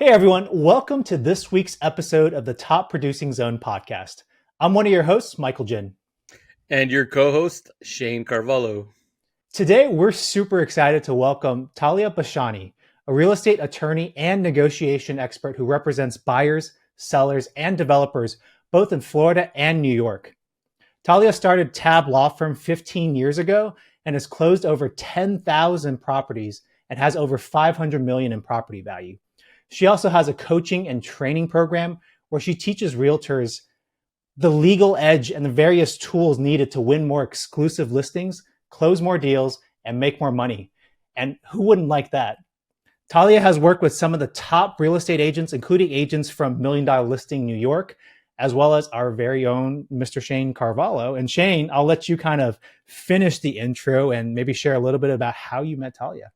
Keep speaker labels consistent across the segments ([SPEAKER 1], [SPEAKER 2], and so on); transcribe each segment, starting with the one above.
[SPEAKER 1] Hey everyone, welcome to this week's episode of the Top Producing Zone podcast. I'm one of your hosts, Michael Jin.
[SPEAKER 2] And your co-host, Shane Carvalho.
[SPEAKER 1] Today, we're super excited to welcome Taliya Bashani, a real estate attorney and negotiation expert who represents buyers, sellers, and developers both in Florida and New York. Taliya started Tab Law Firm 15 years ago and has closed over 10,000 properties and has over $500 million in property value. She also has a coaching and training program where she teaches realtors the legal edge and the various tools needed to win more exclusive listings, close more deals, and make more money. And who wouldn't like that? Taliya has worked with some of the top real estate agents, including agents from Million Dollar Listing New York, as well as our very own Mr. Shane Carvalho. And Shane, I'll let you kind of finish the intro and maybe share a little bit about how you met Taliya.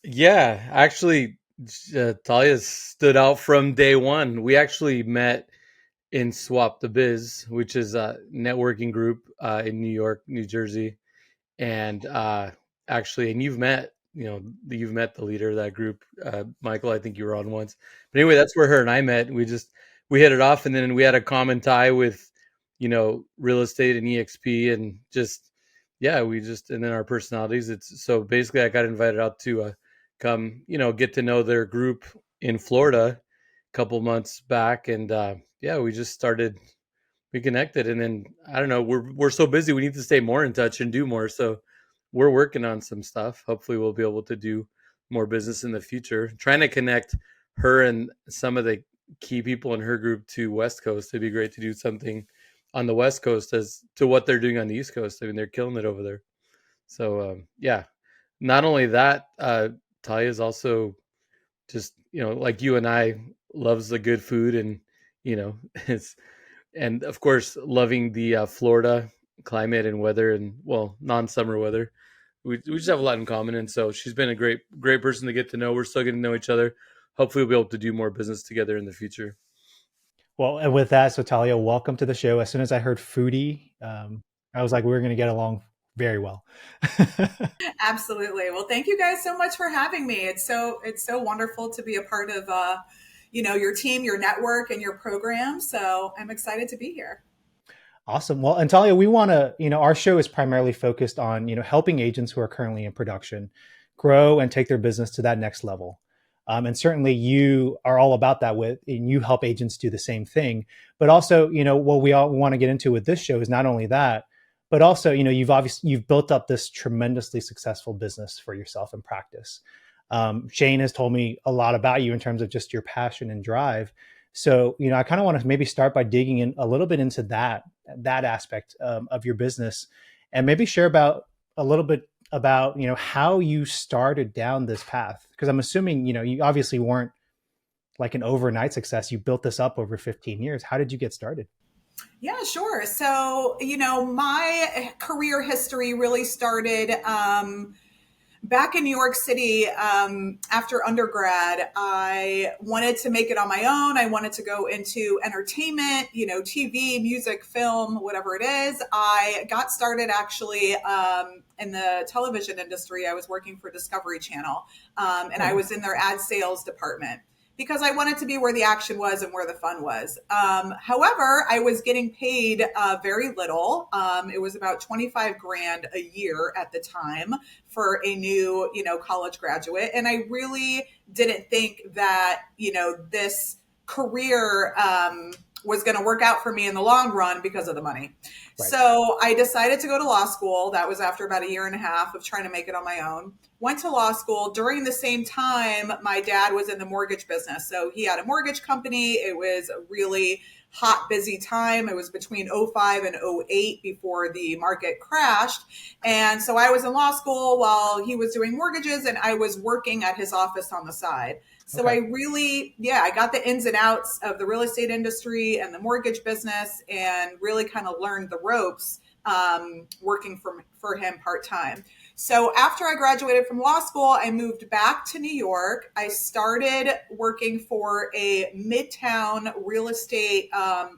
[SPEAKER 2] Yeah, actually, Talia stood out from day one. We actually met in Swap the Biz, which is a networking group in New York, New Jersey. And and you've met the leader of that group, Michael. I think you were on once. But anyway, that's where her and I met. We hit it off, and then we had a common tie with, real estate and EXP, and and then our personalities. It's so basically I got invited out to come, get to know their group in Florida a couple months back, and we just started. We connected, and then I don't know. We're so busy. We need to stay more in touch and do more. So we're working on some stuff. Hopefully, we'll be able to do more business in the future. Trying to connect her and some of the key people in her group to West Coast. It'd be great to do something on the West Coast as to what they're doing on the East Coast. I mean, they're killing it over there. So not only that, Talia is also just like you and I, loves the good food, and it's, and of course loving the Florida climate and weather, and well, non-summer weather. We just have a lot in common, and so she's been a great person to get to know. We're still getting to know each other. Hopefully, we'll be able to do more business together in the future.
[SPEAKER 1] Well, and with that, so Taliya, welcome to the show. As soon as I heard foodie, I was like, we're going to get along very well.
[SPEAKER 3] Absolutely. Well, thank you guys so much for having me. It's so wonderful to be a part of your team, your network, and your program. So I'm excited to be here.
[SPEAKER 1] Awesome. Well, and Taliya, we want to, our show is primarily focused on, helping agents who are currently in production grow and take their business to that next level. And certainly you are all about that and you help agents do the same thing. But also, what we all want to get into with this show is not only that, but also, you've built up this tremendously successful business for yourself in practice. Shane has told me a lot about you in terms of just your passion and drive. So, I kind of want to maybe start by digging in a little bit into that aspect of your business, and maybe share a little bit about, how you started down this path. Because I'm assuming, you obviously weren't like an overnight success. You built this up over 15 years. How did you get started?
[SPEAKER 3] Yeah, sure. So, my career history really started back in New York City. After undergrad, I wanted to make it on my own. I wanted to go into entertainment, TV, music, film, whatever it is. I got started actually in the television industry. I was working for Discovery Channel, and I was in their ad sales department, because I wanted to be where the action was and where the fun was. However, I was getting paid very little. It was about 25 grand a year at the time for a new, college graduate. And I really didn't think that, this career was going to work out for me in the long run because of the money. Right. So I decided to go to law school. That was after about a year and a half of trying to make it on my own. Went to law school. During the same time, my dad was in the mortgage business. So he had a mortgage company. It was a really hot, busy time. It was between 05 and 08 before the market crashed. And so I was in law school while he was doing mortgages, and I was working at his office on the side. So okay. I got the ins and outs of the real estate industry and the mortgage business, and really kind of learned the ropes working for him part-time. So after I graduated from law school, I moved back to New York. I started working for a midtown real estate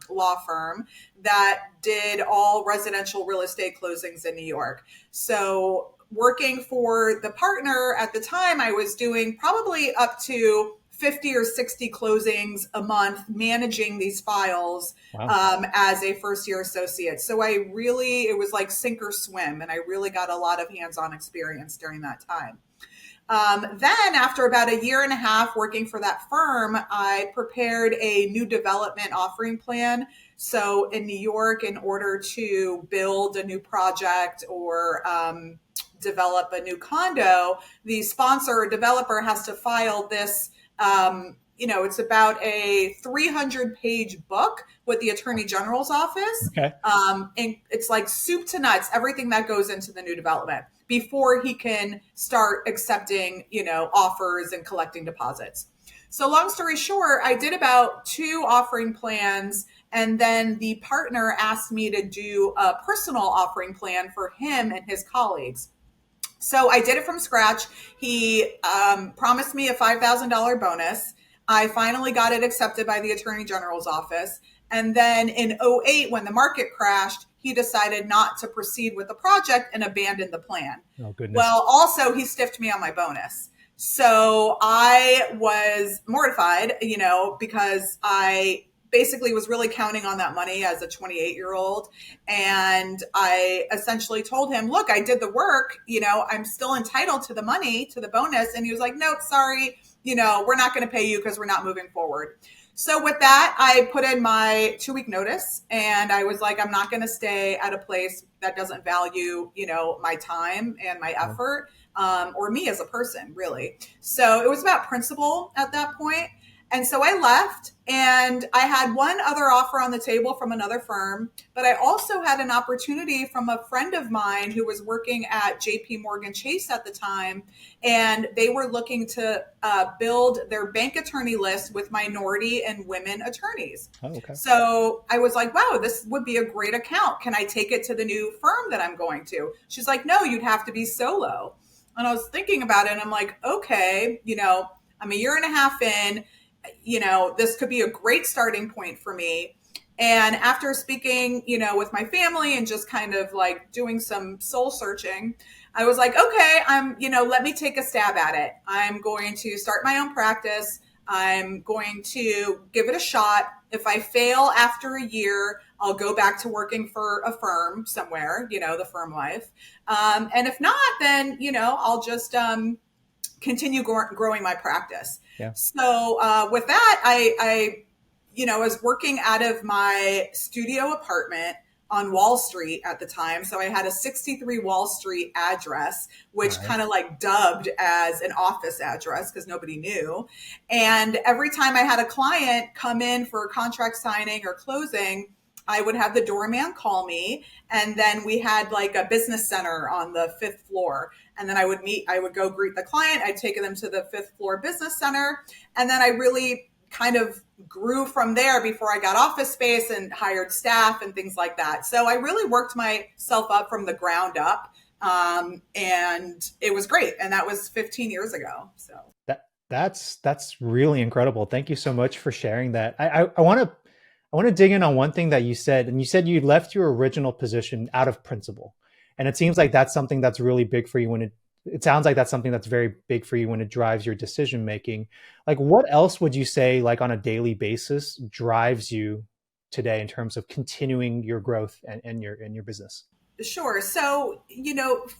[SPEAKER 3] law firm that did all residential real estate closings in New York. So working for the partner at the time, I was doing probably up to 50 or 60 closings a month managing these files
[SPEAKER 1] Wow.
[SPEAKER 3] as a first year associate. So it was like sink or swim, and I really got a lot of hands-on experience during that time. Then after about a year and a half working for that firm, I prepared a new development offering plan. So in New York, in order to build a new project or develop a new condo, the sponsor or developer has to file this. It's about a 300-page book with the Attorney General's office.
[SPEAKER 1] Okay.
[SPEAKER 3] And it's like soup to nuts, everything that goes into the new development before he can start accepting, offers and collecting deposits. So long story short, I did about 2 offering plans, and then the partner asked me to do a personal offering plan for him and his colleagues. So I did it from scratch. He promised me a $5,000 bonus. I finally got it accepted by the Attorney General's office. And then in '08, when the market crashed, he decided not to proceed with the project and abandoned the plan.
[SPEAKER 1] Oh, goodness.
[SPEAKER 3] Well, also, he stiffed me on my bonus. So I was mortified, because I basically was really counting on that money as a 28-year-old. And I essentially told him, look, I did the work, I'm still entitled to the money, to the bonus. And he was like, nope, sorry, we're not going to pay you because we're not moving forward. So with that, I put in my 2-week notice, and I was like, I'm not going to stay at a place that doesn't value, my time and my effort, or me as a person, really. So it was about principle at that point. And so I left, and I had one other offer on the table from another firm, but I also had an opportunity from a friend of mine who was working at JP Morgan Chase at the time, and they were looking to build their bank attorney list with minority and women attorneys.
[SPEAKER 1] Oh, okay.
[SPEAKER 3] So I was like, wow, this would be a great account. Can I take it to the new firm that I'm going to? She's like, no, you'd have to be solo. And I was thinking about it, and I'm like, okay, I'm a year and a half in. This could be a great starting point for me. And after speaking, with my family and just kind of like doing some soul searching, I was like, okay, let me take a stab at it. I'm going to start my own practice. I'm going to give it a shot. If I fail after a year, I'll go back to working for a firm somewhere, the firm life. And if not, then, I'll just, continue growing my practice.
[SPEAKER 1] Yeah.
[SPEAKER 3] So with that, I was working out of my studio apartment on Wall Street at the time. So I had a 63 Wall Street address, which kind of like dubbed as an office address because nobody knew. And every time I had a client come in for a contract signing or closing, I would have the doorman call me, and then we had like a business center on the 5th floor. And then I would go greet the client. I'd take them to the 5th floor business center. And then I really kind of grew from there before I got office space and hired staff and things like that. So I really worked myself up from the ground up. And it was great. And that was 15 years ago. So
[SPEAKER 1] that's really incredible. Thank you so much for sharing that. I want to dig in on one thing that you said, and you said you left your original position out of principle. And it seems like that's something that's really big for you when it sounds like that's something that's very big for you when it drives your decision making. Like, what else would you say, like on a daily basis, drives you today in terms of continuing your growth and your business?
[SPEAKER 3] Sure. So,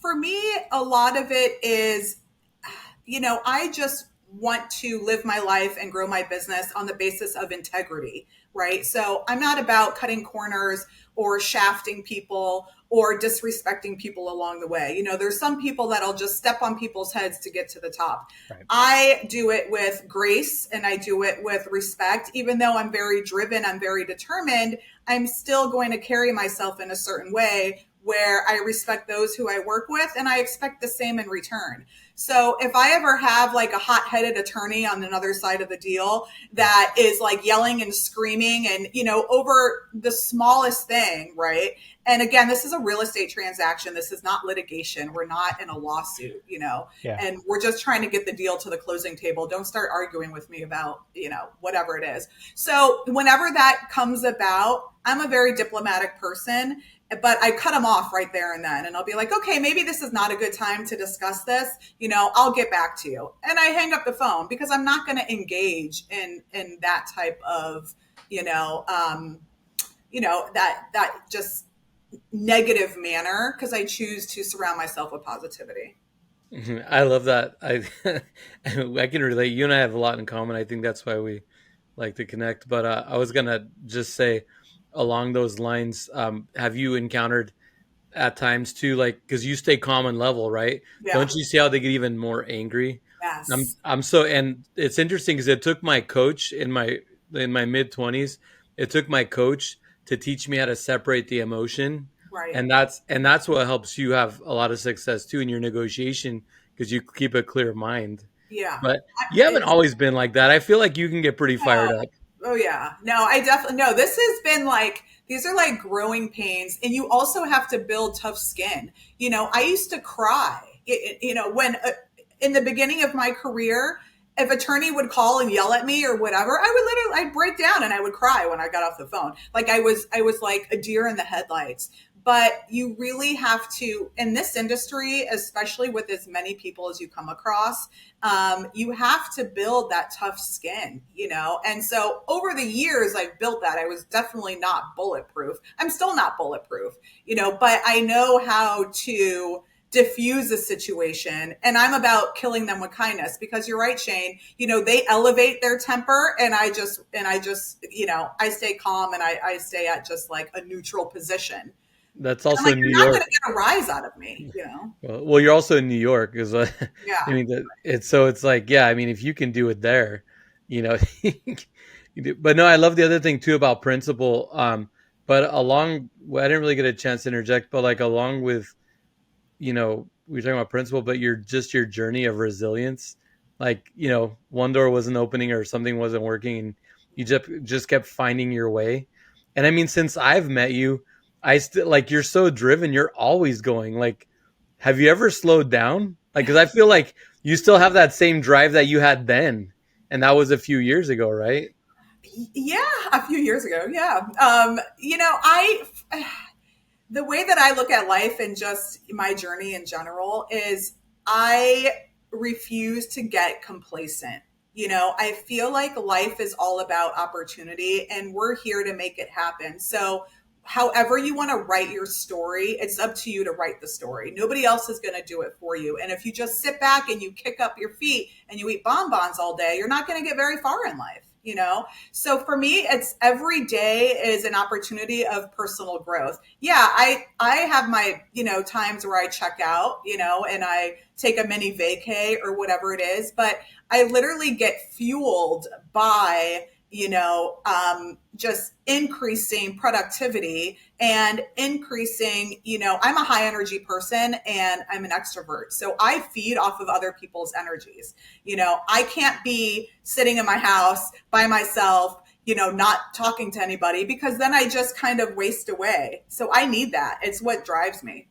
[SPEAKER 3] for me, a lot of it is, I just want to live my life and grow my business on the basis of integrity, right? So I'm not about cutting corners or shafting people or disrespecting people along the way. There's some people that'll just step on people's heads to get to the top. Right. I do it with grace and I do it with respect. Even though I'm very driven, I'm very determined, I'm still going to carry myself in a certain way where I respect those who I work with and I expect the same in return. So if I ever have like a hot-headed attorney on another side of the deal that is like yelling and screaming and, over the smallest thing, right? And again, this is a real estate transaction. This is not litigation. We're not in a lawsuit, and we're just trying to get the deal to the closing table. Don't start arguing with me about, whatever it is. So whenever that comes about, I'm a very diplomatic person. but I cut them off right there and then. And I'll be like, okay, maybe this is not a good time to discuss this. I'll get back to you. And I hang up the phone because I'm not going to engage in that type of, that just negative manner, because I choose to surround myself with positivity.
[SPEAKER 2] I love that. I can relate. You and I have a lot in common. I think that's why we like to connect. But I was gonna just say, along those lines, have you encountered at times too, like, because you stay calm and level, right?
[SPEAKER 3] Yeah.
[SPEAKER 2] Don't you see how they get even more angry?
[SPEAKER 3] Yes.
[SPEAKER 2] And it's interesting because it took my coach in my mid 20s. It took my coach to teach me how to separate the emotion,
[SPEAKER 3] Right.
[SPEAKER 2] and that's what helps you have a lot of success too in your negotiation, because you keep a clear mind.
[SPEAKER 3] Yeah.
[SPEAKER 2] But you haven't
[SPEAKER 3] It's
[SPEAKER 2] always been like that. I feel like you can get pretty fired up.
[SPEAKER 3] Oh yeah. No, I definitely no. This has been like these are like growing pains, and you also have to build tough skin. I used to cry. When in the beginning of my career, if attorney would call and yell at me or whatever, I'd break down and I would cry when I got off the phone. Like I was like a deer in the headlights. But you really have to, in this industry, especially with as many people as you come across, you have to build that tough skin. And so over the years, I've built that. I was definitely not bulletproof. I'm still not bulletproof, but I know how to diffuse a situation, and I'm about killing them with kindness, because you're right, Shane. They elevate their temper, and I stay calm, and I stay at just like a neutral position.
[SPEAKER 2] That's
[SPEAKER 3] I'm
[SPEAKER 2] also
[SPEAKER 3] like,
[SPEAKER 2] in New
[SPEAKER 3] you're not going
[SPEAKER 2] York.
[SPEAKER 3] to get a rise out of me.
[SPEAKER 2] Well, you're also in New York, is I
[SPEAKER 3] Yeah.
[SPEAKER 2] mean, it's like, yeah. I mean, if you can do it there, you know. You do. But no, I love the other thing too about principle. But well, I didn't really get a chance to interject, but like along with, we were talking about principle, but your journey of resilience. Like, one door wasn't opening or something wasn't working, and you just kept finding your way. And I mean, since I've met you, I still like, you're so driven. You're always going. Like, have you ever slowed down? Like, because I feel like you still have that same drive that you had then, and that was a few years ago, right?
[SPEAKER 3] Yeah, a few years ago. Yeah. I the way that I look at life and just my journey in general is I refuse to get complacent. I feel like life is all about opportunity, and we're here to make it happen. So, however you want to write your story, it's up to you to write the story. Nobody else is going to do it for you. And if you just sit back and you kick up your feet and you eat bonbons all day, you're not going to get very far in life. So for me, it's every day is an opportunity of personal growth. Yeah, I have my, times where I check out, and I take a mini vacay or whatever it is, but I literally get fueled by, just increasing productivity and increasing, I'm a high energy person and I'm an extrovert. So I feed off of other people's energies. I can't be sitting in my house by myself, not talking to anybody, because then I just kind of waste away. So I need that. It's what drives me.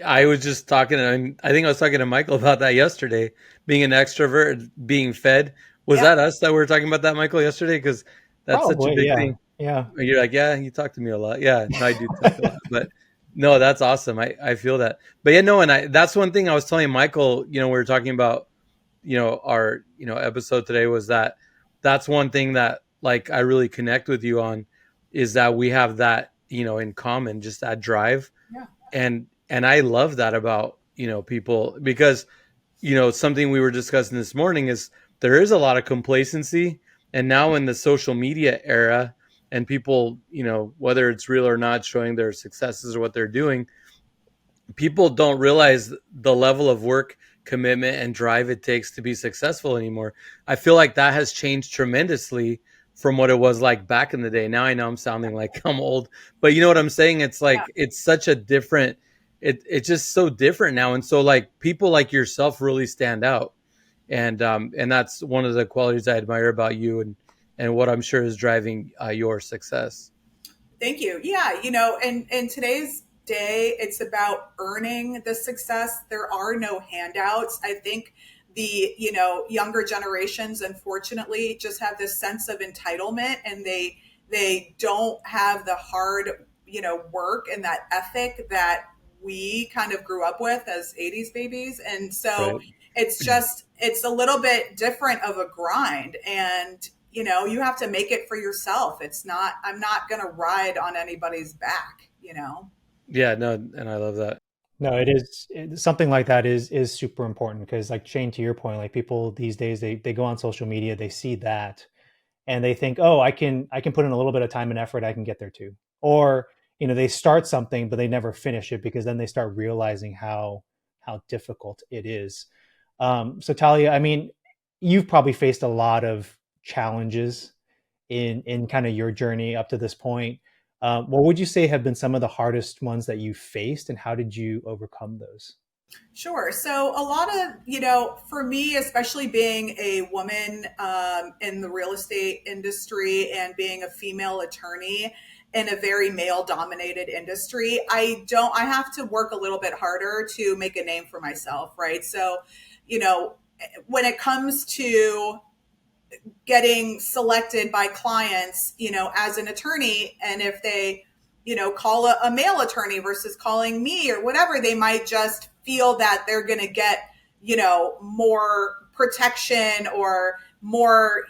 [SPEAKER 2] I was just talking, and I think I was talking to Michael about that yesterday. Being an extrovert, being fed. Was
[SPEAKER 3] Yeah.
[SPEAKER 2] that us that were talking about that, Michael, yesterday? Because that's such a
[SPEAKER 1] Probably,
[SPEAKER 2] big
[SPEAKER 1] yeah.
[SPEAKER 2] thing.
[SPEAKER 1] Yeah.
[SPEAKER 2] You're like, yeah, you talk to me a lot. Yeah, no, I do talk a lot. But no, that's awesome. I feel that. But yeah, no, and that's one thing I was telling Michael. We were talking about, our episode today, was that's one thing that, like, I really connect with you on, is that we have that, in common, just that drive.
[SPEAKER 3] Yeah.
[SPEAKER 2] And I love that about, people, because, something we were discussing this morning is there is a lot of complacency. And now in the social media era, and people, whether it's real or not, showing their successes or what they're doing, people don't realize the level of work, commitment, and drive it takes to be successful anymore. I feel like that has changed tremendously from what it was like back in the day. Now I know I'm sounding like I'm old, but you know what I'm saying? It's
[SPEAKER 3] Yeah.
[SPEAKER 2] like, it's such a different, it's just so different now. And so, like, people like yourself really stand out. And that's one of the qualities I admire about you, and what I'm sure is driving your success.
[SPEAKER 3] Thank you. Yeah, in today's day, it's about earning the success. There are no handouts. I think the, younger generations, unfortunately, just have this sense of entitlement, and they don't have the hard, work and that ethic that we kind of grew up with as 80s babies. And so
[SPEAKER 2] Right.
[SPEAKER 3] it's a little bit different of a grind. And, you have to make it for yourself. I'm not going to ride on anybody's back.
[SPEAKER 2] Yeah, no, and I love that.
[SPEAKER 1] No, it is something like that is super important because, like Shane, to your point, like people these days they go on social media, they see that, and they think, oh, I can put in a little bit of time and effort, I can get there too. Or they start something but they never finish it because then they start realizing how difficult it is. So Talia, I mean, you've probably faced a lot of challenges in kind of your journey up to this point. What would you say have been some of the hardest ones that you faced, and how did you overcome those?
[SPEAKER 3] Sure. So a lot of, for me, especially being a woman in the real estate industry and being a female attorney in a very male dominated industry, I have to work a little bit harder to make a name for myself. Right. So, you know, when it comes to getting selected by clients, as an attorney. And if they, call a male attorney versus calling me or whatever, they might just feel that they're going to get, more protection or more,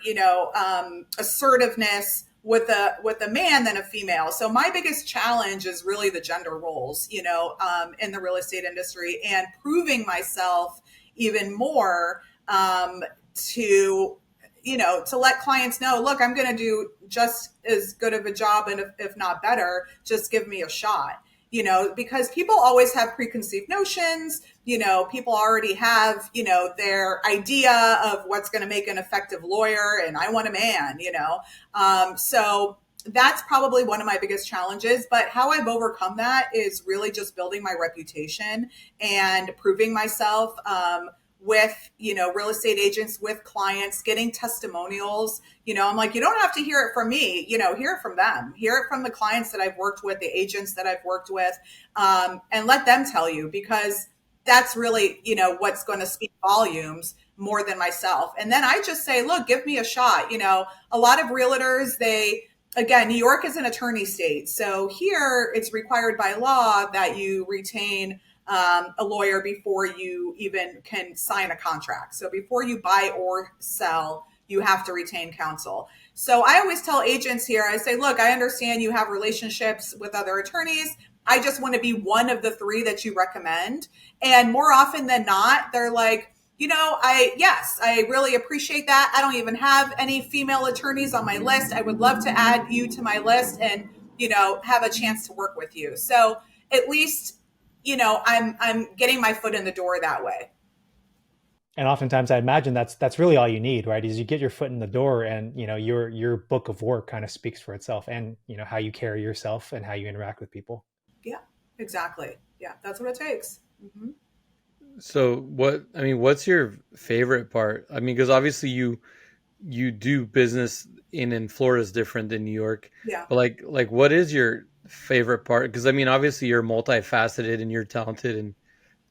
[SPEAKER 3] assertiveness with a man than a female. So my biggest challenge is really the gender roles, in the real estate industry and proving myself even more to to let clients know, look, I'm going to do just as good of a job and if not better, just give me a shot, because people always have preconceived notions, people already have, their idea of what's going to make an effective lawyer. And I want a man, so that's probably one of my biggest challenges. But how I've overcome that is really just building my reputation and proving myself, with real estate agents, with clients, getting testimonials. I'm like, you don't have to hear it from me, hear it from them, hear it from the clients that I've worked with, the agents that I've worked with, and let them tell you, because that's really what's going to speak volumes more than myself. And then I just say, look, give me a shot. A lot of realtors, again, New York is an attorney state, so here it's required by law that you retain a lawyer before you even can sign a contract. So before you buy or sell, you have to retain counsel. So I always tell agents here, I say, look, I understand you have relationships with other attorneys. I just want to be one of the three that you recommend. And more often than not, they're like, I really appreciate that. I don't even have any female attorneys on my list. I would love to add you to my list and, have a chance to work with you. So at least I'm getting my foot in the door that way.
[SPEAKER 1] And oftentimes I imagine that's really all you need, right? Is you get your foot in the door, and your book of work kind of speaks for itself, and how you carry yourself and how you interact with people.
[SPEAKER 3] Yeah, exactly. Yeah, that's what it takes. Mm-hmm.
[SPEAKER 2] So what's your favorite part? I mean, because obviously you do business in Florida is different than New York.
[SPEAKER 3] Yeah.
[SPEAKER 2] But like what is your favorite part? Because I mean, obviously you're multifaceted and you're talented in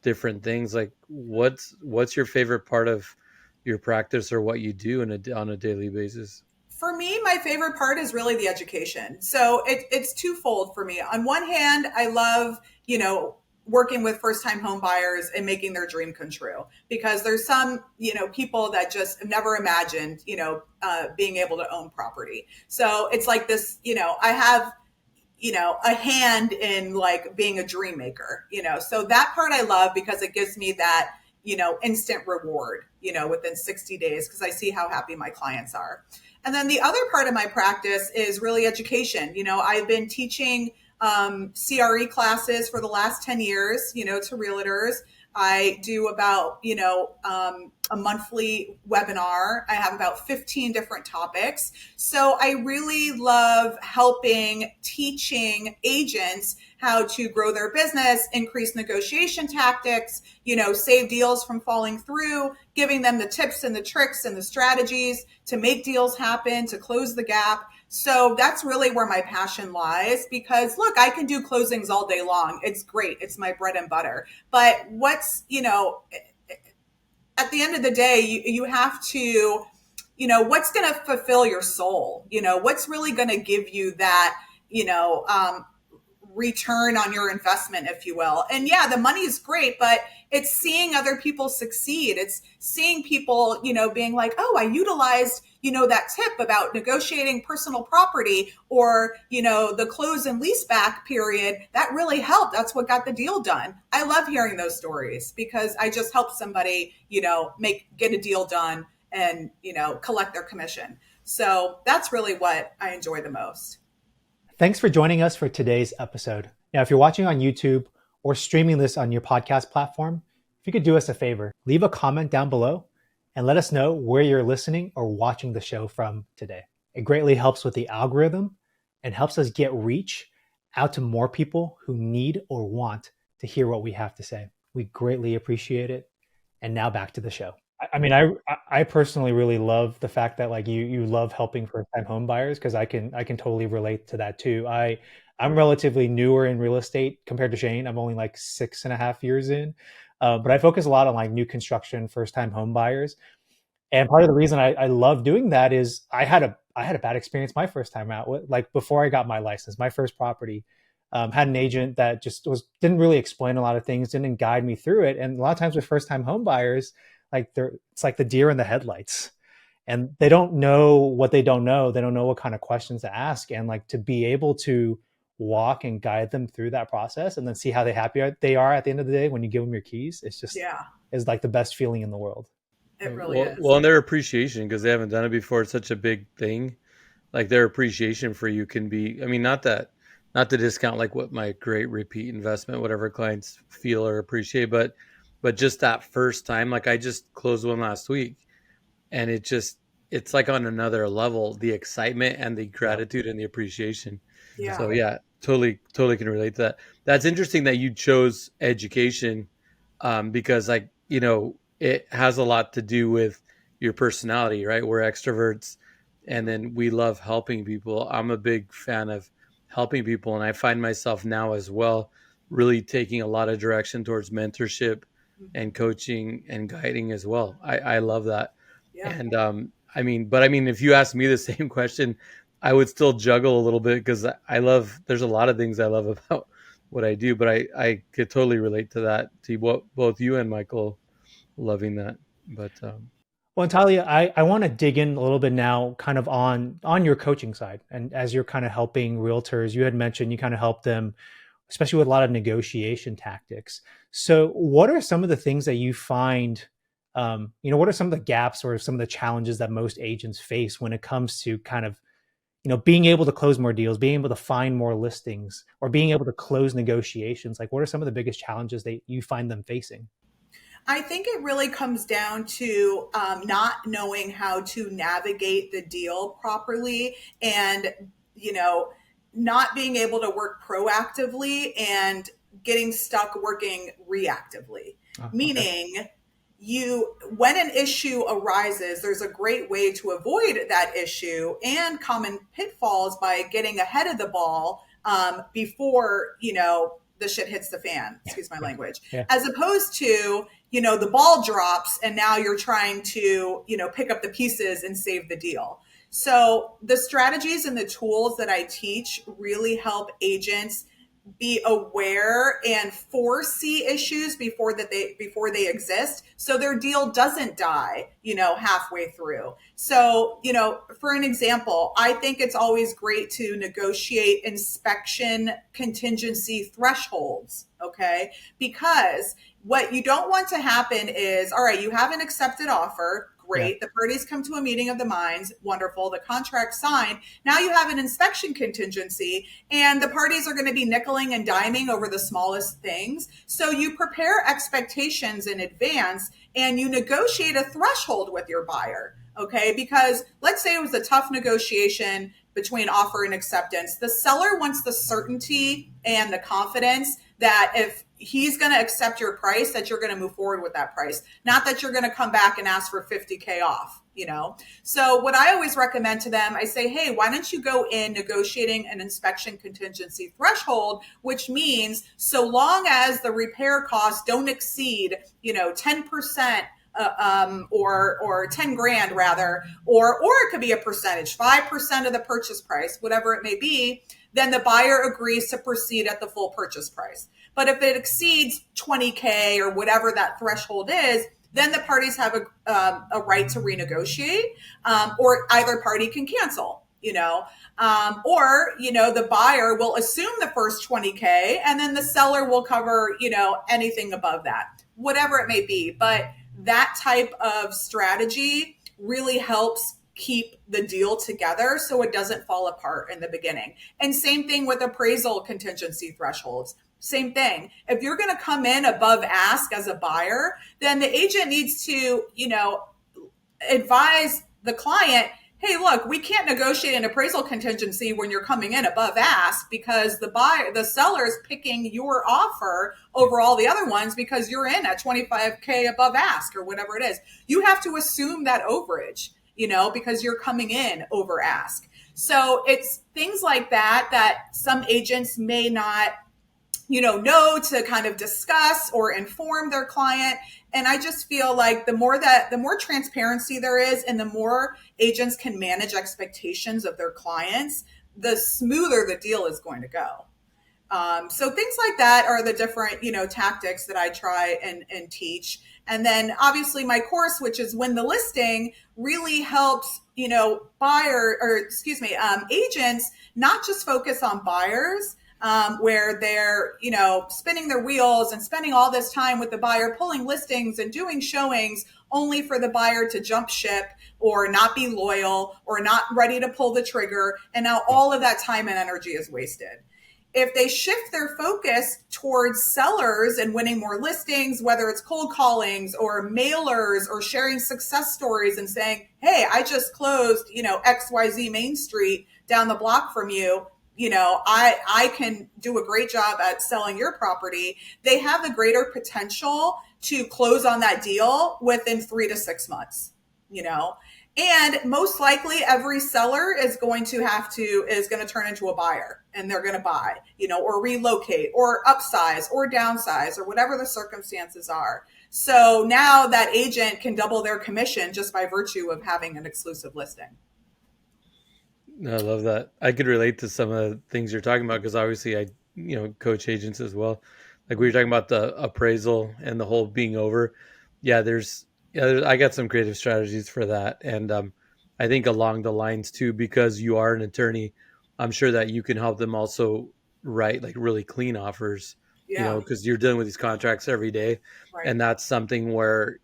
[SPEAKER 2] different things. Like what's your favorite part of your practice or what you do on a daily basis?
[SPEAKER 3] For me, my favorite part is really the education. So it's twofold for me. On one hand, I love, working with first time home buyers and making their dream come true, because there's some, people that just never imagined, being able to own property. So it's like this, I have, a hand in like being a dream maker, so that part I love because it gives me that, instant reward, within 60 days, because I see how happy my clients are. And then the other part of my practice is really education. I've been teaching CRE classes for the last 10 years, to realtors. I do about, a monthly webinar. I have about 15 different topics. So I really love helping, teaching agents how to grow their business, increase negotiation tactics, save deals from falling through, giving them the tips and the tricks and the strategies to make deals happen, to close the gap. So that's really where my passion lies, because look, I can do closings all day long. It's great. It's my bread and butter. But at the end of the day, you have to, what's going to fulfill your soul? What's really going to give you that, return on your investment, if you will. And yeah, the money is great, but it's seeing other people succeed. It's seeing people, being like, oh, I utilized, that tip about negotiating personal property, or, the close and lease back period. That really helped. That's what got the deal done. I love hearing those stories because I just helped somebody, get a deal done and, collect their commission. So that's really what I enjoy the most.
[SPEAKER 1] Thanks for joining us for today's episode. Now, if you're watching on YouTube or streaming this on your podcast platform, if you could do us a favor, leave a comment down below and let us know where you're listening or watching the show from today. It greatly helps with the algorithm and helps us get reach out to more people who need or want to hear what we have to say. We greatly appreciate it. And now back to the show. I mean, I personally really love the fact that like you love helping first-time home buyers, because I can totally relate to that too. I'm relatively newer in real estate compared to Shane. I'm only like 6.5 years in, but I focus a lot on like new construction, first-time home buyers. And part of the reason I love doing that is I had a bad experience my first time out. Like before I got my license, my first property, had an agent that just didn't really explain a lot of things, didn't guide me through it. And a lot of times with first-time home buyers, like it's like the deer in the headlights, and they don't know what they don't know. They don't know what kind of questions to ask. And like to be able to walk and guide them through that process and then see how happy they are at the end of the day when you give them your keys, it's just, is like the best feeling in the world.
[SPEAKER 3] It really is.
[SPEAKER 2] Well, and their appreciation, because they haven't done it before, it's such a big thing. Like their appreciation for you can be, I mean, not to discount like what my great repeat investment, whatever clients feel or appreciate, but just that first time, like I just closed one last week, and it's like on another level, the excitement and the gratitude and the appreciation.
[SPEAKER 3] Yeah.
[SPEAKER 2] So yeah, totally can relate to that. That's interesting that you chose education, because like, it has a lot to do with your personality, right? We're extroverts, and then we love helping people. I'm a big fan of helping people, and I find myself now as well really taking a lot of direction towards mentorship and coaching and guiding as well. I love that.
[SPEAKER 3] Yeah.
[SPEAKER 2] And if you ask me the same question, I would still juggle a little bit, because there's a lot of things I love about what I do, but I could totally relate to that, to both you and Michael loving that. But
[SPEAKER 1] well, Talia, I want to dig in a little bit now kind of on your coaching side. And as you're kind of helping realtors, you had mentioned you kind of help them, especially with a lot of negotiation tactics. So what are some of the things that you find, what are some of the gaps or some of the challenges that most agents face when it comes to kind of, being able to close more deals, being able to find more listings, or being able to close negotiations? Like, what are some of the biggest challenges that you find them facing?
[SPEAKER 3] I think it really comes down to not knowing how to navigate the deal properly, and, not being able to work proactively and getting stuck working reactively.
[SPEAKER 1] Okay.
[SPEAKER 3] Meaning, when an issue arises, there's a great way to avoid that issue and common pitfalls by getting ahead of the ball before, the shit hits the fan, excuse my language, as opposed to, the ball drops and now you're trying to, pick up the pieces and save the deal. So the strategies and the tools that I teach really help agents be aware and foresee issues before they exist, so their deal doesn't die, halfway through. So, for an example, I think it's always great to negotiate inspection contingency thresholds, okay? Because what you don't want to happen is, all right, you have an accepted offer. Great. The parties come to a meeting of the minds. Wonderful. The contract signed. Now you have an inspection contingency, and the parties are going to be nickeling and diming over the smallest things. So you prepare expectations in advance and you negotiate a threshold with your buyer. Okay. Because let's say it was a tough negotiation between offer and acceptance. The seller wants the certainty and the confidence that if he's going to accept your price, that you're going to move forward with that price, not that you're going to come back and ask for 50K off, So what I always recommend to them, I say, hey, why don't you go in negotiating an inspection contingency threshold, which means so long as the repair costs don't exceed, 10%, or 10 grand rather, or it could be a percentage, 5% of the purchase price, whatever it may be, then the buyer agrees to proceed at the full purchase price. But if it exceeds 20K or whatever that threshold is, then the parties have a right to renegotiate, or either party can cancel, or, the buyer will assume the first 20K and then the seller will cover, anything above that, whatever it may be. But that type of strategy really helps keep the deal together so it doesn't fall apart in the beginning. And same thing with appraisal contingency thresholds. Same thing. If you're going to come in above ask as a buyer, then the agent needs to, advise the client, hey, look, we can't negotiate an appraisal contingency when you're coming in above ask, because the seller's picking your offer over all the other ones because you're in at 25K above ask or whatever it is. You have to assume that overage, because you're coming in over ask. So it's things like that some agents may not know to kind of discuss or inform their client. And I just feel like the more transparency there is and the more agents can manage expectations of their clients, the smoother the deal is going to go. So things like that are the different, tactics that I try and teach. And then obviously my course, which is Win the Listing, really helps, agents not just focus on buyers, where they're, spinning their wheels and spending all this time with the buyer, pulling listings and doing showings only for the buyer to jump ship or not be loyal or not ready to pull the trigger. And now all of that time and energy is wasted. If they shift their focus towards sellers and winning more listings, whether it's cold callings or mailers or sharing success stories and saying, hey, I just closed, XYZ Main Street down the block from you, I can do a great job at selling your property, they have a greater potential to close on that deal within 3 to 6 months, and most likely every seller is going to turn into a buyer, and they're going to buy, or relocate or upsize or downsize or whatever the circumstances are. So now that agent can double their commission just by virtue of having an exclusive listing.
[SPEAKER 2] I love that. I could relate to some of the things you're talking about because obviously I, coach agents as well. Like we were talking about the appraisal and the whole being over. Yeah, I got some creative strategies for that. And I think along the lines too, because you are an attorney, I'm sure that you can help them also write like really clean offers,
[SPEAKER 3] Yeah.
[SPEAKER 2] because you're dealing with these contracts every day.
[SPEAKER 3] Right.
[SPEAKER 2] And that's something where,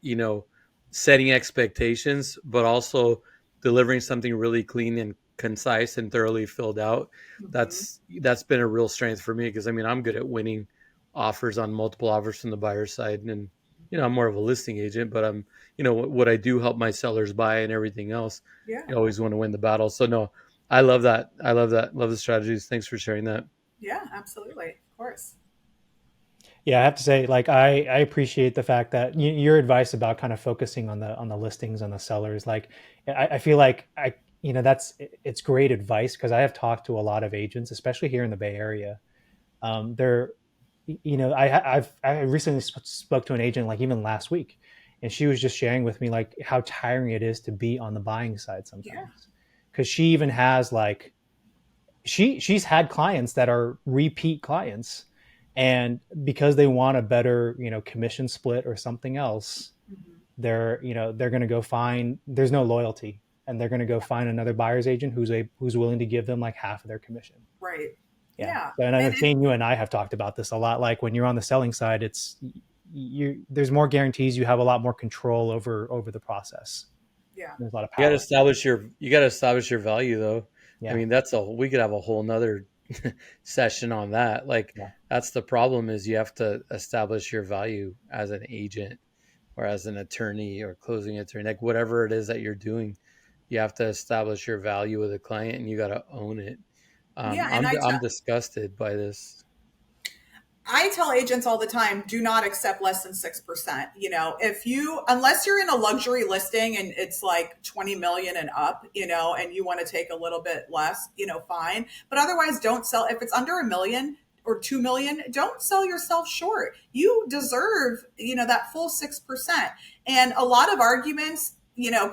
[SPEAKER 2] setting expectations, but also delivering something really clean and concise and thoroughly filled out.
[SPEAKER 3] Mm-hmm.
[SPEAKER 2] That's been a real strength for me because I'm good at winning offers on multiple offers from the buyer side, and I'm more of a listing agent, but I'm what I do help my sellers buy and everything else.
[SPEAKER 3] Yeah.
[SPEAKER 2] I always want to win the battle. So no, I love that. Love the strategies. Thanks for sharing that.
[SPEAKER 3] Yeah, absolutely. Of course.
[SPEAKER 1] Yeah, I have to say, like, I appreciate the fact that your advice about kind of focusing on the listings on the sellers. Like, I feel like it's great advice because I have talked to a lot of agents, especially here in the Bay Area. They're, I recently spoke to an agent like even last week, and she was just sharing with me like how tiring it is to be on the buying side sometimes, because she even has like she's had clients that are repeat clients, and because they want a better commission split or something else,
[SPEAKER 3] Mm-hmm.
[SPEAKER 1] they're going to go find, there's no loyalty, and they're going to go find another buyer's agent who's willing to give them like half of their commission.
[SPEAKER 3] Right.
[SPEAKER 1] Yeah. So, and I know Shane, you and I have talked about this a lot. Like when you're on the selling side, there's more guarantees. You have a lot more control over the process.
[SPEAKER 3] Yeah.
[SPEAKER 1] There's a lot of
[SPEAKER 2] You
[SPEAKER 1] power.
[SPEAKER 2] got to establish your value though.
[SPEAKER 1] Yeah.
[SPEAKER 2] I mean, we could have a whole nother session on that. Like that's the problem is you have to establish your value as an agent or as an attorney or closing attorney, like whatever it is that you're doing, you have to establish your value with a client and you got to own it.
[SPEAKER 3] Yeah. And
[SPEAKER 2] I'm disgusted by this.
[SPEAKER 3] I tell agents all the time, do not accept less than 6%. Unless you're in a luxury listing and it's like 20 million and up, and you want to take a little bit less, fine. But otherwise don't sell. If it's under $1 million or 2 million, don't sell yourself short. You deserve, that full 6%. And a lot of arguments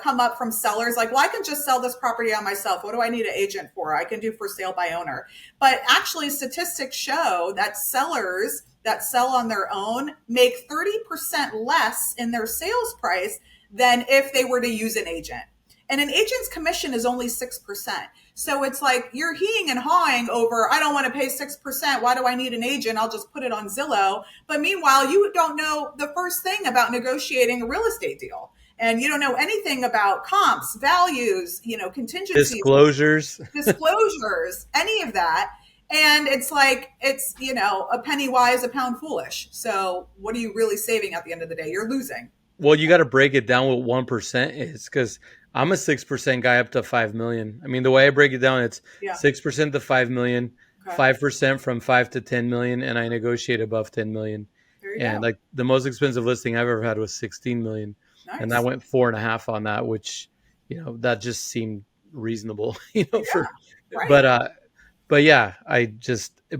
[SPEAKER 3] come up from sellers like, well, I can just sell this property on myself. What do I need an agent for? I can do for sale by owner. But actually, statistics show that sellers that sell on their own make 30% less in their sales price than if they were to use an agent. And an agent's commission is only 6%. So it's like you're heeing and hawing over, I don't want to pay 6%. Why do I need an agent? I'll just put it on Zillow. But meanwhile, you don't know the first thing about negotiating a real estate deal. And you don't know anything about comps, values, contingencies,
[SPEAKER 2] Disclosures.
[SPEAKER 3] disclosures, any of that. And it's like, it's, a penny wise, a pound foolish. So what are you really saving at the end of the day? You're losing.
[SPEAKER 2] Well, you got to break it down what 1% is, because I'm a 6% guy up to 5 million. I mean, the way I break it down, it's
[SPEAKER 3] Yeah.
[SPEAKER 2] 6% to 5 million,
[SPEAKER 3] Okay.
[SPEAKER 2] 5% from 5 to 10 million, and I negotiate above 10 million.
[SPEAKER 3] There you
[SPEAKER 2] And
[SPEAKER 3] go.
[SPEAKER 2] like the most expensive listing I've ever had was 16 million. And I
[SPEAKER 3] Nice.
[SPEAKER 2] went 4.5 on that, which, that just seemed reasonable,
[SPEAKER 3] Yeah.
[SPEAKER 2] for,
[SPEAKER 3] Right.
[SPEAKER 2] but yeah,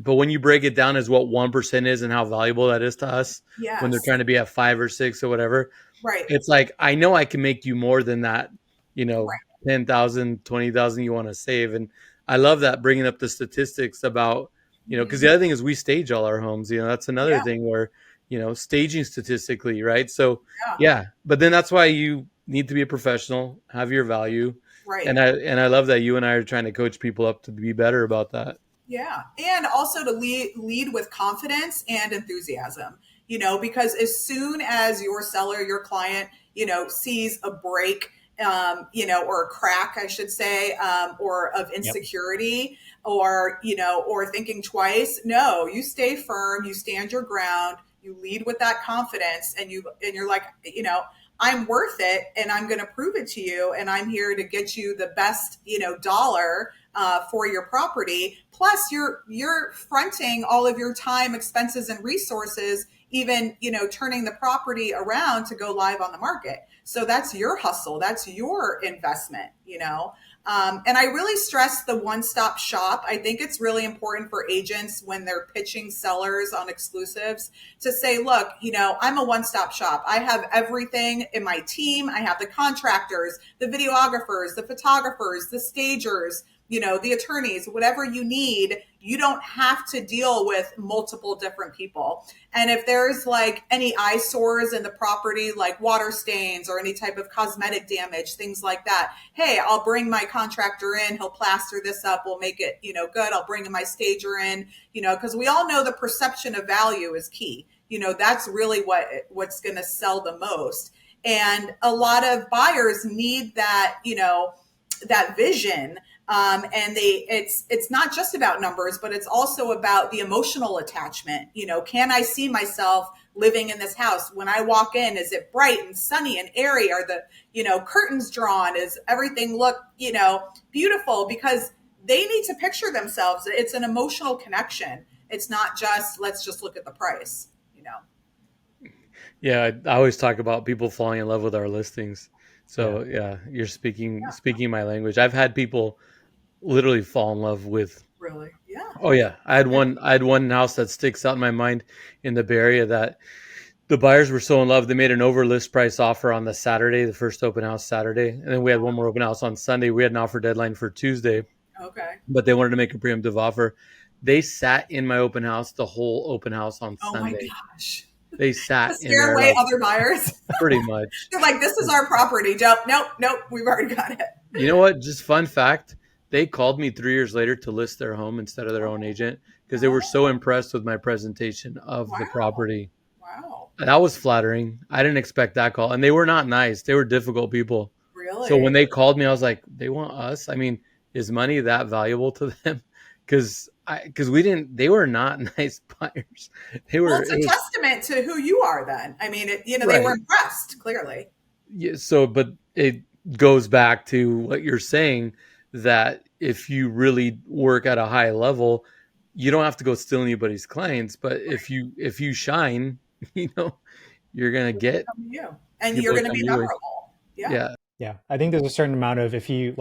[SPEAKER 2] but when you break it down as what 1% is and how valuable that is to us when they're
[SPEAKER 3] Yes.
[SPEAKER 2] trying to be at 5 or 6 or whatever,
[SPEAKER 3] Right.
[SPEAKER 2] it's like, I know I can make you more than that,
[SPEAKER 3] Right.
[SPEAKER 2] 10,000, 20,000 you want to save. And I love that, bringing up the statistics about, because the other thing is we stage all our homes, that's another
[SPEAKER 3] Yeah.
[SPEAKER 2] thing where, staging statistically, right? So
[SPEAKER 3] Yeah.
[SPEAKER 2] yeah, but then that's why you need to be a professional, have your value.
[SPEAKER 3] Right.
[SPEAKER 2] And I love that you and I are trying to coach people up to be better about that.
[SPEAKER 3] Yeah. And also to lead with confidence and enthusiasm, because as soon as your seller, your client, sees a break, or a crack, I should say, or of insecurity, or thinking twice, no, you stay firm, you stand your ground, you lead with that confidence, and you're like, I'm worth it, and I'm going to prove it to you, and I'm here to get you the best, dollar for your property. Plus, you're fronting all of your time, expenses, and resources, even turning the property around to go live on the market. So that's your hustle. That's your investment. And I really stress the one-stop shop. I think it's really important for agents when they're pitching sellers on exclusives to say, look, I'm a one-stop shop. I have everything in my team. I have the contractors, the videographers, the photographers, the stagers, the attorneys, whatever you need. You don't have to deal with multiple different people. And if there's like any eyesores in the property, like water stains or any type of cosmetic damage, things like that, hey, I'll bring my contractor in. He'll plaster this up. We'll make it, good. I'll bring my stager in, because we all know the perception of value is key. That's really what's going to sell the most. And a lot of buyers need that, that vision. And it's not just about numbers, but it's also about the emotional attachment. Can I see myself living in this house? When I walk in, is it bright and sunny and airy? Are the, curtains drawn? Is everything look, beautiful? Because they need to picture themselves. It's an emotional connection. It's not just, let's just look at the price,
[SPEAKER 2] Yeah, I always talk about people falling in love with our listings. So yeah, you're speaking my language. I've had people literally fall in love with.
[SPEAKER 3] Really? Yeah.
[SPEAKER 2] Oh yeah, I had one house that sticks out in my mind in the Bay Area that the buyers were so in love they made an over list price offer on the Saturday, the first open house Saturday, and then we had one more open house on Sunday. We had an offer deadline for Tuesday,
[SPEAKER 3] Okay.
[SPEAKER 2] but they wanted to make a preemptive offer. They sat in my open house the whole open house on
[SPEAKER 3] Oh my
[SPEAKER 2] Sunday.
[SPEAKER 3] gosh.
[SPEAKER 2] They
[SPEAKER 3] To
[SPEAKER 2] sat in
[SPEAKER 3] scare
[SPEAKER 2] there
[SPEAKER 3] away
[SPEAKER 2] like,
[SPEAKER 3] other buyers.
[SPEAKER 2] pretty much.
[SPEAKER 3] They're like, this is our property. Nope. We've already got it.
[SPEAKER 2] You know what? Just fun fact. They called me 3 years later to list their home instead of their own agent because they were so impressed with my presentation of the
[SPEAKER 3] Wow.
[SPEAKER 2] property.
[SPEAKER 3] Wow.
[SPEAKER 2] And that was flattering. I didn't expect that call. And they were not nice. They were difficult people.
[SPEAKER 3] Really?
[SPEAKER 2] So when they called me, I was like, they want us? I mean, is money that valuable to them? Because they were not nice buyers.
[SPEAKER 3] Well, it's a testament to who you are then. I mean, they were impressed, clearly.
[SPEAKER 2] Yeah, so, but it goes back to what you're saying, that if you really work at a high level, you don't have to go steal anybody's clients. But if you shine, you're gonna get
[SPEAKER 3] Come to you. And
[SPEAKER 2] people
[SPEAKER 3] you're
[SPEAKER 2] to
[SPEAKER 3] going to
[SPEAKER 2] come
[SPEAKER 3] be
[SPEAKER 2] to you.
[SPEAKER 3] memorable. Yeah.
[SPEAKER 2] Yeah,
[SPEAKER 1] Yeah, I think there's a certain amount of, if you're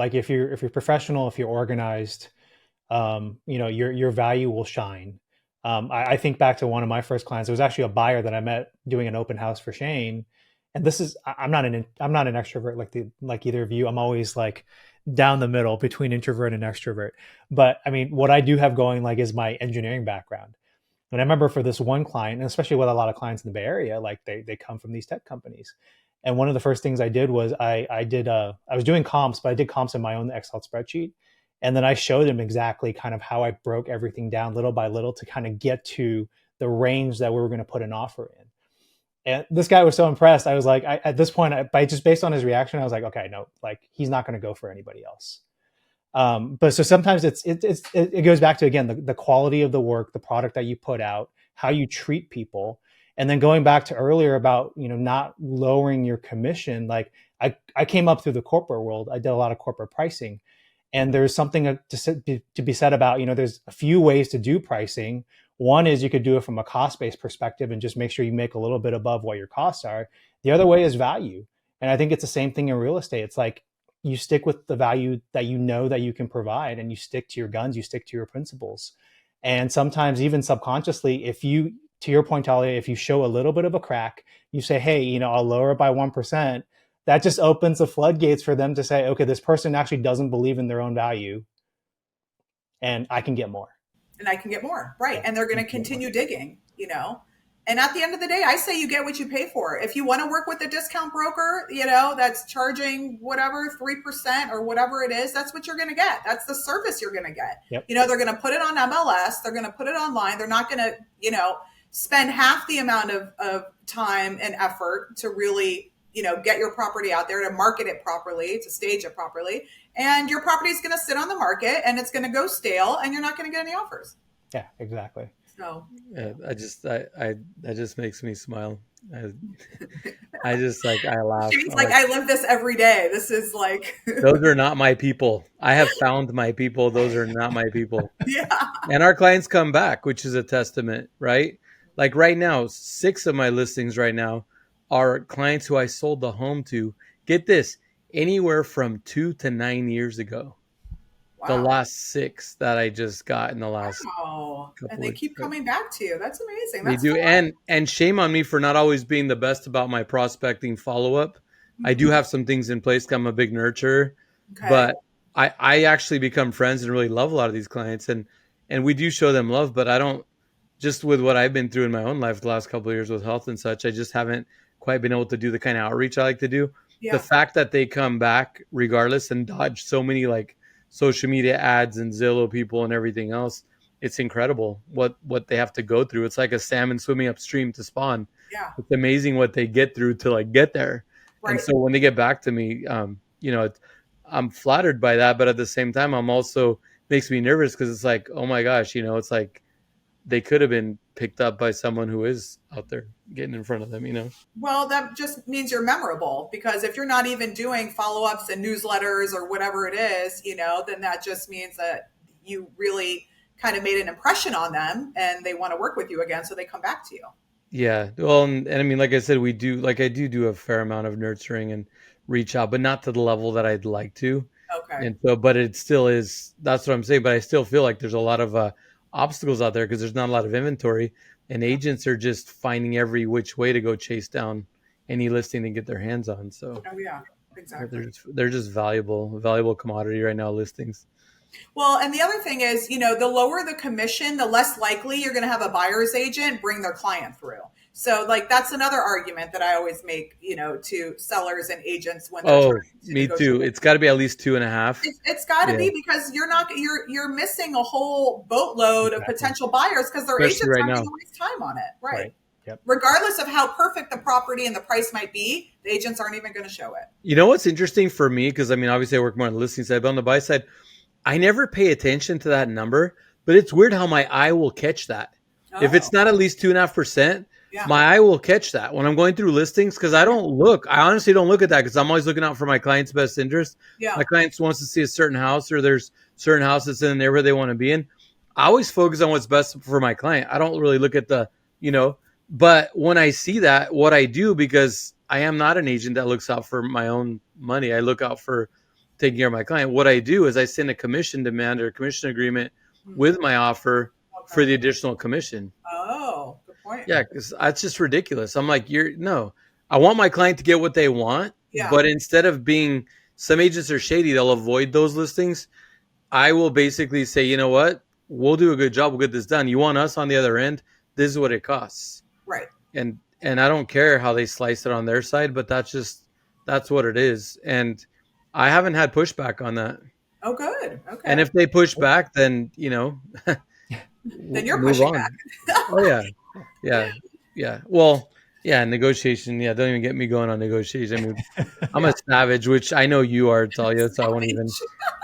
[SPEAKER 1] professional, if you're organized, your value will shine. I think back to one of my first clients. It was actually a buyer that I met doing an open house for Shane, and this is, I'm not an extrovert like either of you. I'm always like down the middle between introvert and extrovert. But I mean, what I do have going like is my engineering background. And I remember for this one client, and especially with a lot of clients in the Bay Area, like they come from these tech companies. And one of the first things I did was I was doing comps, but I did comps in my own Excel spreadsheet. And then I showed them exactly kind of how I broke everything down little by little to kind of get to the range that we were going to put an offer in. And this guy was so impressed. I was like, at this point, by just based on his reaction, I was like, okay, no, like he's not going to go for anybody else. But so sometimes it goes back to, again, the quality of the work, the product that you put out, how you treat people. And then going back to earlier about, not lowering your commission. Like I came up through the corporate world. I did a lot of corporate pricing, and there's something to be said about, there's a few ways to do pricing. One is you could do it from a cost-based perspective and just make sure you make a little bit above what your costs are. The other way is value. And I think it's the same thing in real estate. It's like you stick with the value that you know that you can provide, and you stick to your guns, you stick to your principles. And sometimes even subconsciously, if you, to your point, Talia, if you show a little bit of a crack, you say, hey, I'll lower it by 1%. That just opens the floodgates for them to say, okay, this person actually doesn't believe in their own value, and I can get more.
[SPEAKER 3] And I can get more. Right. And they're going to continue digging, And at the end of the day, I say you get what you pay for. If you want to work with a discount broker, that's charging whatever, 3% or whatever it is, that's what you're going to get. That's the service you're going to get.
[SPEAKER 1] Yep.
[SPEAKER 3] They're going to put it on MLS. They're going to put it online. They're not going to, spend half the amount of time and effort to really, get your property out there, to market it properly, to stage it properly. And your property is going to sit on the market and it's going to go stale and you're not going to get any offers.
[SPEAKER 1] Yeah, exactly.
[SPEAKER 3] So
[SPEAKER 2] yeah, that just makes me smile. I just I laugh.
[SPEAKER 3] Shane's like, I live this every day. This is like
[SPEAKER 2] those are not my people. I have found my people. Those are not my people.
[SPEAKER 3] Yeah.
[SPEAKER 2] And our clients come back, which is a testament, right? Like right now, 6 of my listings right now are clients who I sold the home to. Get this, anywhere from 2 to 9 years ago.
[SPEAKER 3] Wow.
[SPEAKER 2] The last 6 that I just got in the last
[SPEAKER 3] couple and they keep
[SPEAKER 2] weeks.
[SPEAKER 3] coming back to you. That's amazing.
[SPEAKER 2] They do. And shame on me for not always being the best about my prospecting follow-up. Mm-hmm. I do have some things in place. I'm a big nurturer, but I actually become friends and really love a lot of these clients, and we do show them love, but I don't, just with what I've been through in my own life the last couple of years with health and such, I just haven't quite been able to do the kind of outreach I like to do. Yeah. The fact that they come back regardless and dodge so many social media ads and Zillow people and everything else, it's incredible what they have to go through. It's like a salmon swimming upstream to spawn.
[SPEAKER 3] Yeah.
[SPEAKER 2] It's amazing what they get through to get there. Right. And so when they get back to me, I'm flattered by that, but at the same time, I'm also makes me nervous because it's like, oh my gosh, it's like they could have been picked up by someone who is out there getting in front of them,
[SPEAKER 3] Well, that just means you're memorable, because if you're not even doing follow-ups and newsletters or whatever it is, then that just means that you really kind of made an impression on them and they want to work with you again. So they come back to you.
[SPEAKER 2] Yeah. Well, and I mean, like I said, I do a fair amount of nurturing and reach out, but not to the level that I'd like to.
[SPEAKER 3] Okay.
[SPEAKER 2] And so, but it still is, that's what I'm saying. But I still feel like there's a lot of obstacles out there because there's not a lot of inventory, and agents are just finding every which way to go chase down any listing they get their hands on. So,
[SPEAKER 3] oh yeah, exactly.
[SPEAKER 2] They're just valuable commodity right now, listings.
[SPEAKER 3] Well, and the other thing is, the lower the commission, the less likely you're going to have a buyer's agent bring their client through. So that's another argument that I always make, to sellers and agents when they're trying to
[SPEAKER 2] me too. It's got to be at least 2.5.
[SPEAKER 3] It's got to be, because you're missing a whole boatload of potential buyers because their agents aren't going to waste time on it. Right. Yep. Regardless of how perfect the property and the price might be, the agents aren't even going to show it.
[SPEAKER 2] You know what's interesting for me? Because obviously I work more on the listing side, but on the buy side, I never pay attention to that number, but it's weird how my eye will catch that. Oh. If it's not at least 2.5%, my eye will catch that when I'm going through listings, because I honestly don't look at that because I'm always looking out for my client's best interest. Yeah. My client wants to see a certain house, or there's certain houses in the neighborhood they want to be in. I always focus on what's best for my client. I don't really look at but when I see that, what I do, because I am not an agent that looks out for my own money, I look out for taking care of my client. What I do is I send a commission demand or a commission agreement with my offer for the additional commission.
[SPEAKER 3] Oh, good point.
[SPEAKER 2] Yeah, because that's just ridiculous. I'm like, I want my client to get what they want,
[SPEAKER 3] Yeah.
[SPEAKER 2] but instead of being, some agents are shady, they'll avoid those listings. I will basically say, you know what? We'll do a good job. We'll get this done. You want us on the other end? This is what it costs.
[SPEAKER 3] Right.
[SPEAKER 2] And I don't care how they slice it on their side, but that's what it is. And I haven't had pushback on that.
[SPEAKER 3] Oh, good. Okay.
[SPEAKER 2] And if they push back, then
[SPEAKER 3] then you're
[SPEAKER 2] move
[SPEAKER 3] pushing
[SPEAKER 2] on.
[SPEAKER 3] back.
[SPEAKER 2] Oh yeah. Well, yeah, negotiation. Yeah, don't even get me going on negotiation. I mean, I'm a savage, which I know you are, Talia. So I won't even.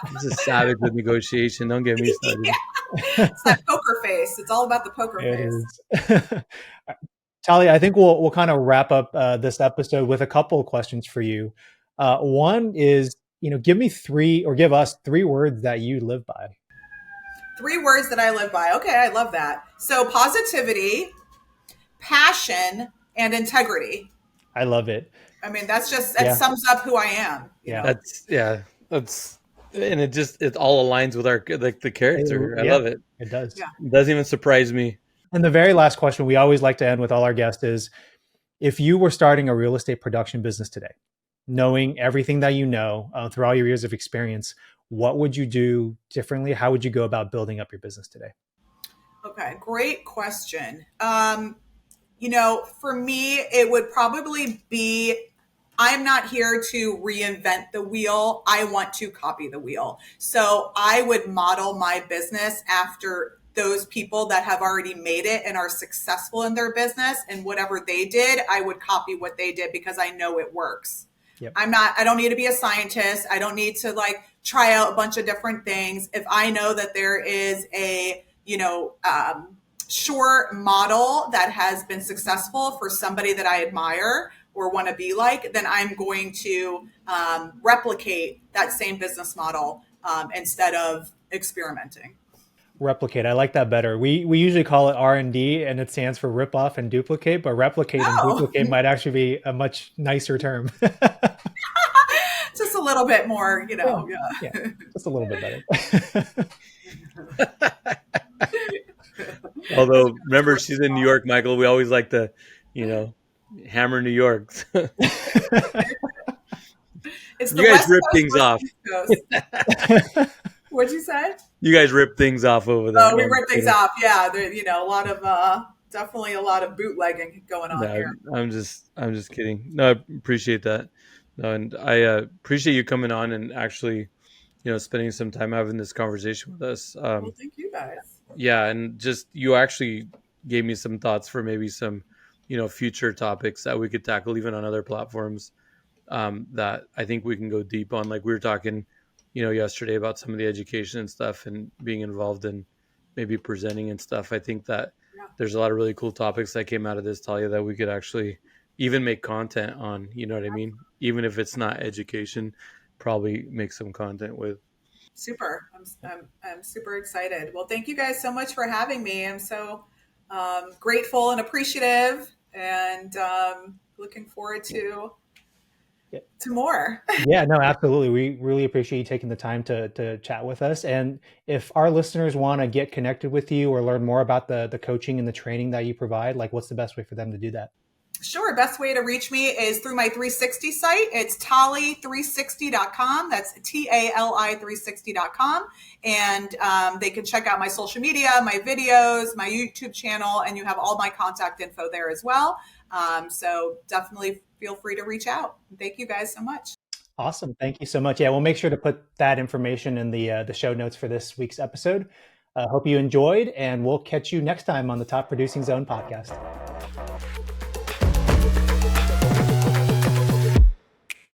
[SPEAKER 2] I'm just a savage with negotiation. Don't get me started.
[SPEAKER 3] It's that poker face. It's all about the poker
[SPEAKER 1] It
[SPEAKER 3] face.
[SPEAKER 1] is. Talia, I think we'll kind of wrap up this episode with a couple of questions for you. One is, give us 3 words that you live by.
[SPEAKER 3] 3 words that I live by. Okay, I love that. So positivity, passion, and integrity.
[SPEAKER 1] I love it.
[SPEAKER 3] I mean, that sums up who I am. You know?
[SPEAKER 2] That's and it all aligns with our the character. I love it.
[SPEAKER 1] It does.
[SPEAKER 3] Yeah.
[SPEAKER 2] It doesn't even surprise me.
[SPEAKER 1] And the very last question we always like to end with all our guests is, if you were starting a real estate production business today, knowing everything that you know through all your years of experience, what would you do differently? How would you go about building up your business today?
[SPEAKER 3] Okay, great question. For me, it would probably be, I'm not here to reinvent the wheel. I want to copy the wheel. So I would model my business after those people that have already made it and are successful in their business, and whatever they did, I would copy what they did because I know it works.
[SPEAKER 1] Yep.
[SPEAKER 3] I don't need to be a scientist. I don't need to try out a bunch of different things. If I know that there is a, sure model that has been successful for somebody that I admire or want to be like, then I'm going to replicate that same business model instead of experimenting.
[SPEAKER 1] Replicate. I like that better. We usually call it R&D, and it stands for rip off and duplicate, but replicate and duplicate might actually be a much nicer term.
[SPEAKER 3] Just a little bit more,
[SPEAKER 1] just a little bit better.
[SPEAKER 2] Although, remember, she's in New York, Michael. We always like to, hammer New York.
[SPEAKER 3] It's
[SPEAKER 2] you guys rip things off.
[SPEAKER 3] What'd you say?
[SPEAKER 2] You guys rip things off over there.
[SPEAKER 3] Oh, we rip things off. Yeah, there, a lot of definitely a lot of bootlegging going on here.
[SPEAKER 2] I'm just kidding. No, I appreciate that. No, and I appreciate you coming on and actually, spending some time having this conversation with us.
[SPEAKER 3] Well, thank you guys.
[SPEAKER 2] Yeah, and just you actually gave me some thoughts for maybe some, future topics that we could tackle even on other platforms that I think we can go deep on. Like we were talking, yesterday about some of the education and stuff and being involved in maybe presenting and stuff. I think that there's a lot of really cool topics that came out of this, Talia, that we could actually even make content on, you know what I mean? Even if it's not education, probably make some content with.
[SPEAKER 3] Super. I'm super excited. Well, thank you guys so much for having me. I'm so grateful and appreciative, and looking forward to more.
[SPEAKER 1] Yeah, no, absolutely. We really appreciate you taking the time to chat with us. And if our listeners want to get connected with you or learn more about the coaching and the training that you provide, what's the best way for them to do that?
[SPEAKER 3] Sure. Best way to reach me is through my 360 site. It's tali360.com. That's TALI360.com. And they can check out my social media, my videos, my YouTube channel, and you have all my contact info there as well. So definitely feel free to reach out. Thank you guys so much.
[SPEAKER 1] Awesome. Thank you so much. Yeah, we'll make sure to put that information in the show notes for this week's episode. Hope you enjoyed, and we'll catch you next time on the Top Producing Zone podcast.